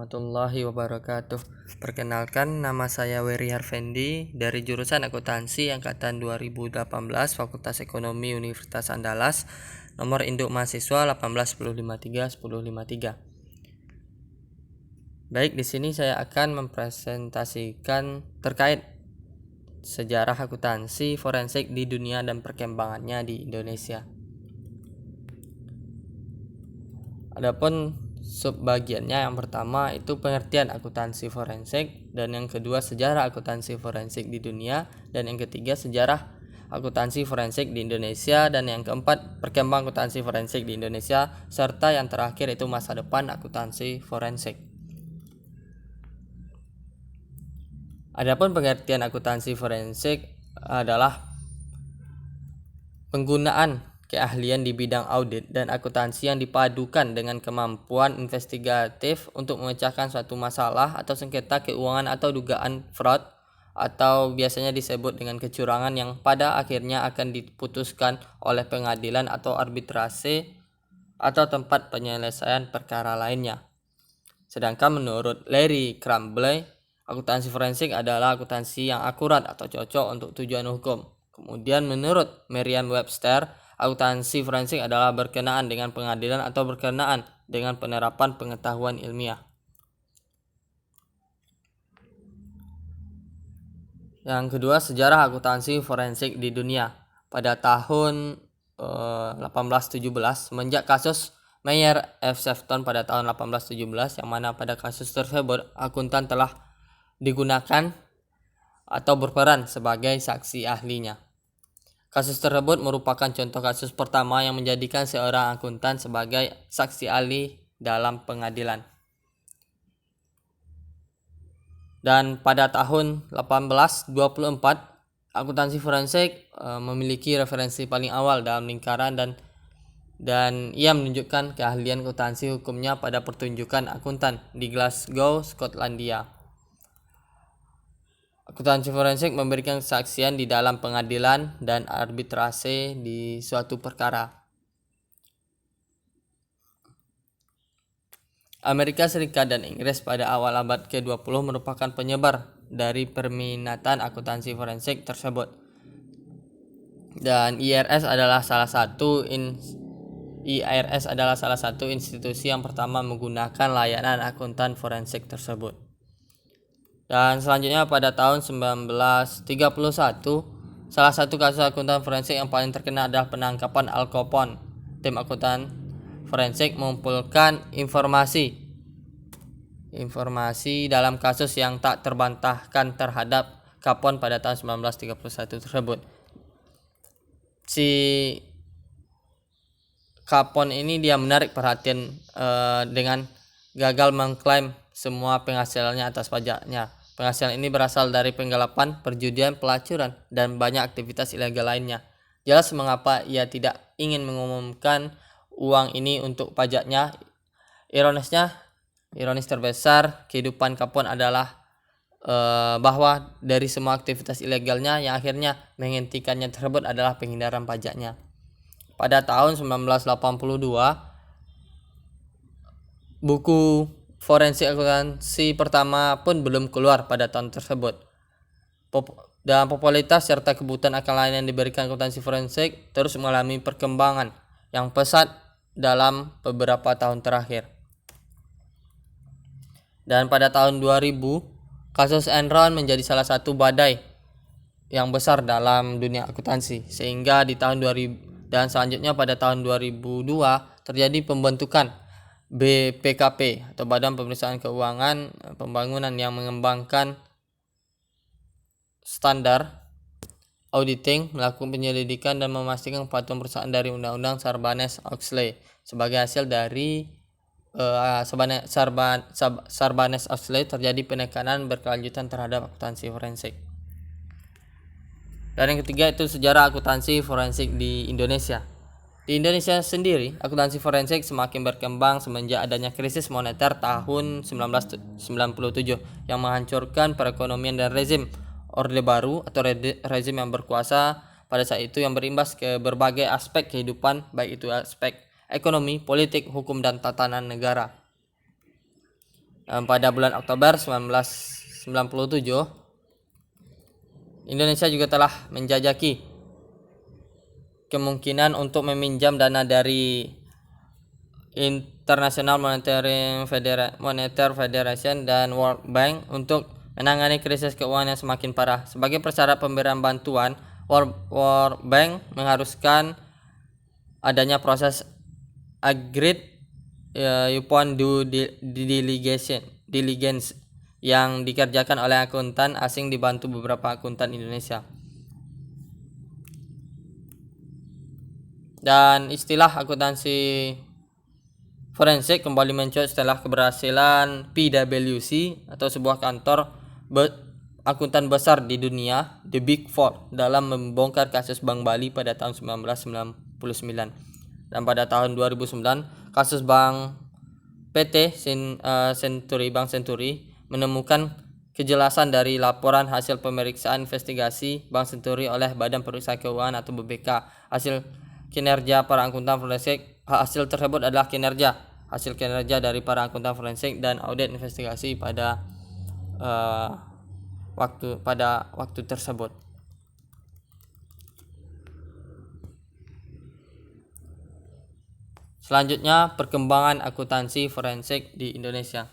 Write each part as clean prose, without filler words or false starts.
warahmatullahi wabarakatuh. Perkenalkan, nama saya Wery Harvendi dari jurusan Akuntansi angkatan 2018 Fakultas Ekonomi Universitas Andalas, nomor induk mahasiswa 181531053. Baik, di sini saya akan mempresentasikan terkait sejarah akuntansi forensik di dunia dan perkembangannya di Indonesia. Adapun subbagiannya, yang pertama itu pengertian akuntansi forensik, dan yang kedua sejarah akuntansi forensik di dunia, dan yang ketiga sejarah akuntansi forensik di Indonesia, dan yang keempat perkembangan akuntansi forensik di Indonesia, serta yang terakhir itu masa depan akuntansi forensik. Adapun pengertian akuntansi forensik adalah penggunaan keahlian di bidang audit dan akuntansi yang dipadukan dengan kemampuan investigatif untuk memecahkan suatu masalah atau sengketa keuangan atau dugaan fraud, atau biasanya disebut dengan kecurangan, yang pada akhirnya akan diputuskan oleh pengadilan atau arbitrase atau tempat penyelesaian perkara lainnya. Sedangkan menurut Larry Crumbley, akuntansi forensik adalah akuntansi yang akurat atau cocok untuk tujuan hukum. Kemudian menurut Merriam-Webster, akuntansi forensik adalah berkenaan dengan pengadilan atau berkenaan dengan penerapan pengetahuan ilmiah. Yang kedua, sejarah akuntansi forensik di dunia. Pada tahun 1817, semenjak kasus Meyer F. Sefton pada tahun 1817, yang mana pada kasus tersebut akuntan telah digunakan atau berperan sebagai saksi ahlinya. Kasus tersebut merupakan contoh kasus pertama yang menjadikan seorang akuntan sebagai saksi ahli dalam pengadilan. Dan pada tahun 1824, akuntansi forensik memiliki referensi paling awal dalam lingkaran dan ia menunjukkan keahlian akuntansi hukumnya pada pertunjukan akuntan di Glasgow, Skotlandia. Akuntansi forensik memberikan kesaksian di dalam pengadilan dan arbitrase di suatu perkara. Amerika Serikat dan Inggris pada awal abad ke-20 merupakan penyebar dari perminatan akuntansi forensik tersebut. Dan IRS adalah salah satu institusi yang pertama menggunakan layanan akuntan forensik tersebut. Dan selanjutnya pada tahun 1931, salah satu kasus akuntan forensik yang paling terkenal adalah penangkapan Al Capone. Tim akuntan forensik mengumpulkan informasi dalam kasus yang tak terbantahkan terhadap Capone pada tahun 1931 tersebut. Si Capone ini dia menarik perhatian dengan gagal mengklaim semua penghasilannya atas pajaknya. Penghasilan ini berasal dari penggelapan, perjudian, pelacuran, dan banyak aktivitas ilegal lainnya. Jelas mengapa ia tidak ingin mengumumkan uang ini untuk pajaknya. Ironis terbesar kehidupan Capone adalah bahwa dari semua aktivitas ilegalnya yang akhirnya menghentikannya tersebut adalah penghindaran pajaknya. Pada tahun 1982, buku forensik akuntansi pertama pun belum keluar pada tahun tersebut. Dan popularitas serta kebutuhan akan layanan yang diberikan akuntansi forensik terus mengalami perkembangan yang pesat dalam beberapa tahun terakhir. Dan pada tahun 2000, kasus Enron menjadi salah satu badai yang besar dalam dunia akuntansi, sehingga di tahun 2000 dan selanjutnya pada tahun 2002 terjadi pembentukan BPKP atau Badan Pemeriksaan Keuangan Pembangunan yang mengembangkan standar auditing, melakukan penyelidikan dan memastikan kepatuhan perusahaan dari Undang-Undang Sarbanes-Oxley. Sebagai hasil dari Sarbanes-Oxley terjadi penekanan berkelanjutan terhadap akuntansi forensik. Dan yang ketiga itu sejarah akuntansi forensik di Indonesia. Di Indonesia sendiri, akuntansi forensik semakin berkembang semenjak adanya krisis moneter tahun 1997 yang menghancurkan perekonomian dan rezim Orde Baru atau rezim yang berkuasa pada saat itu, yang berimbas ke berbagai aspek kehidupan, baik itu aspek ekonomi, politik, hukum, dan tatanan negara. pada bulan Oktober 1997, Indonesia juga telah menjajaki kemungkinan untuk meminjam dana dari International Monetary Federation dan World Bank untuk menangani krisis keuangan yang semakin parah. Sebagai persyarat pemberian bantuan, World Bank mengharuskan adanya proses agreed upon due diligence yang dikerjakan oleh akuntan asing dibantu beberapa akuntan Indonesia. Dan istilah akuntansi forensik kembali mencuat setelah keberhasilan PwC atau sebuah kantor akuntan besar di dunia, The Big Four, dalam membongkar kasus Bank Bali pada tahun 1999. Dan pada tahun 2009, kasus Bank PT Bank Senturi menemukan kejelasan dari laporan hasil pemeriksaan investigasi Bank Senturi oleh Badan Periksa Keuangan atau BPK. Hasil kinerja para akuntan forensik, hasil tersebut adalah hasil kinerja dari para akuntan forensik dan audit investigasi pada waktu tersebut. Selanjutnya, perkembangan akuntansi forensik di Indonesia.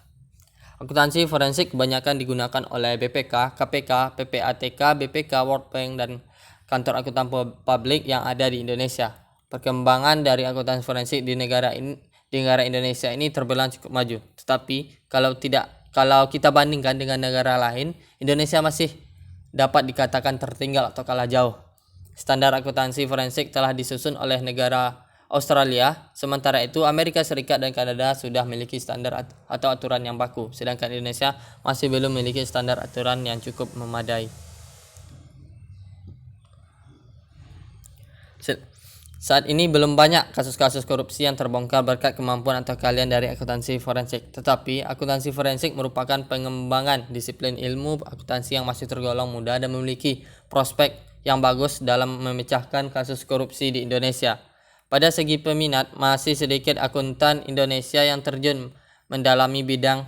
Akuntansi forensik kebanyakan digunakan oleh BPK, KPK, PPATK, BPK, World Bank, dan kantor akuntan publik yang ada di Indonesia. Perkembangan dari akuntansi forensik di negara Indonesia ini terbilang cukup maju. Tetapi kalau kita bandingkan dengan negara lain, Indonesia masih dapat dikatakan tertinggal atau kalah jauh. Standar akuntansi forensik telah disusun oleh negara Australia, sementara itu Amerika Serikat dan Kanada sudah memiliki standar atau aturan yang baku, sedangkan Indonesia masih belum memiliki standar aturan yang cukup memadai. Saat ini belum banyak kasus-kasus korupsi yang terbongkar berkat kemampuan atau keahlian dari akuntansi forensik. Tetapi akuntansi forensik merupakan pengembangan disiplin ilmu akuntansi yang masih tergolong muda dan memiliki prospek yang bagus dalam memecahkan kasus korupsi di Indonesia. Pada segi peminat, masih sedikit akuntan Indonesia yang terjun mendalami bidang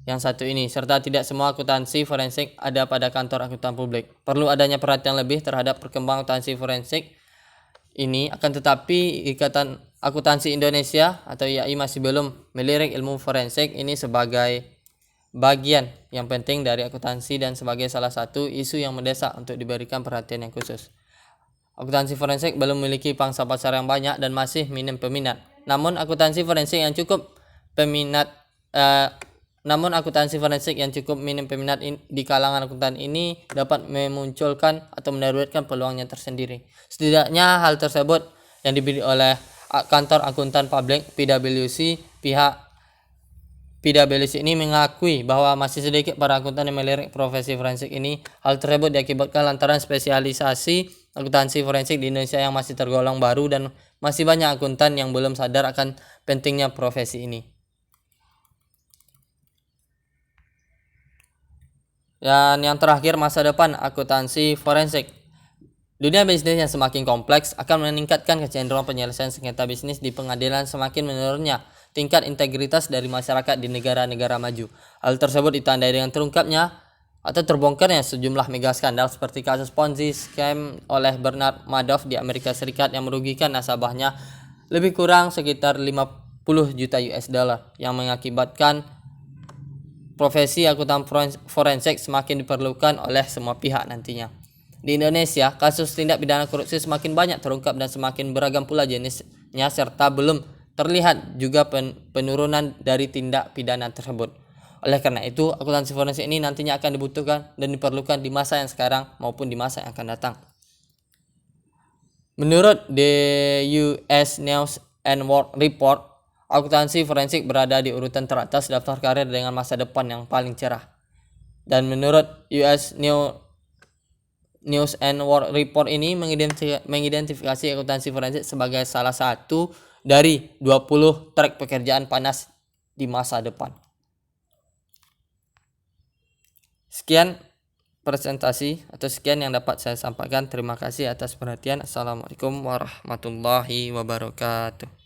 yang satu ini, serta tidak semua akuntansi forensik ada pada kantor akuntan publik. Perlu adanya perhatian lebih terhadap perkembangan akuntansi forensik ini, akan tetapi Ikatan Akuntansi Indonesia atau IAI masih belum melirik ilmu forensik ini sebagai bagian yang penting dari akuntansi dan sebagai salah satu isu yang mendesak untuk diberikan perhatian yang khusus. Akuntansi forensik belum memiliki pangsa pasar yang banyak dan masih minim peminat. Namun akuntansi forensik yang cukup minim peminat di kalangan akuntan ini dapat memunculkan atau menerbitkan peluangnya tersendiri. Setidaknya hal tersebut yang diberi oleh kantor akuntan publik PwC. Pihak PwC ini mengakui bahwa masih sedikit para akuntan yang melirik profesi forensik ini. Hal tersebut diakibatkan lantaran spesialisasi akuntansi forensik di Indonesia yang masih tergolong baru dan masih banyak akuntan yang belum sadar akan pentingnya profesi ini. Dan yang terakhir, masa depan akuntansi forensik. Dunia bisnis yang semakin kompleks akan meningkatkan kecenderungan penyelesaian sengketa bisnis di pengadilan semakin menurunnya tingkat integritas dari masyarakat di negara-negara maju. Hal tersebut ditandai dengan terungkapnya atau terbongkarnya sejumlah mega skandal seperti kasus Ponzi scam oleh Bernard Madoff di Amerika Serikat yang merugikan nasabahnya lebih kurang sekitar 50 juta US dollar, yang mengakibatkan profesi akuntan forensik semakin diperlukan oleh semua pihak nantinya. Di Indonesia, kasus tindak pidana korupsi semakin banyak terungkap dan semakin beragam pula jenisnya, serta belum terlihat juga penurunan dari tindak pidana tersebut. Oleh karena itu, akuntansi forensik ini nantinya akan dibutuhkan dan diperlukan di masa yang sekarang maupun di masa yang akan datang. Menurut The US News and World Report, akuntansi forensik berada di urutan teratas daftar karir dengan masa depan yang paling cerah. Dan menurut US News and World Report ini mengidentifikasi akuntansi forensik sebagai salah satu dari 20 trek pekerjaan panas di masa depan. Sekian presentasi atau sekian yang dapat saya sampaikan. Terima kasih atas perhatian. Assalamualaikum warahmatullahi wabarakatuh.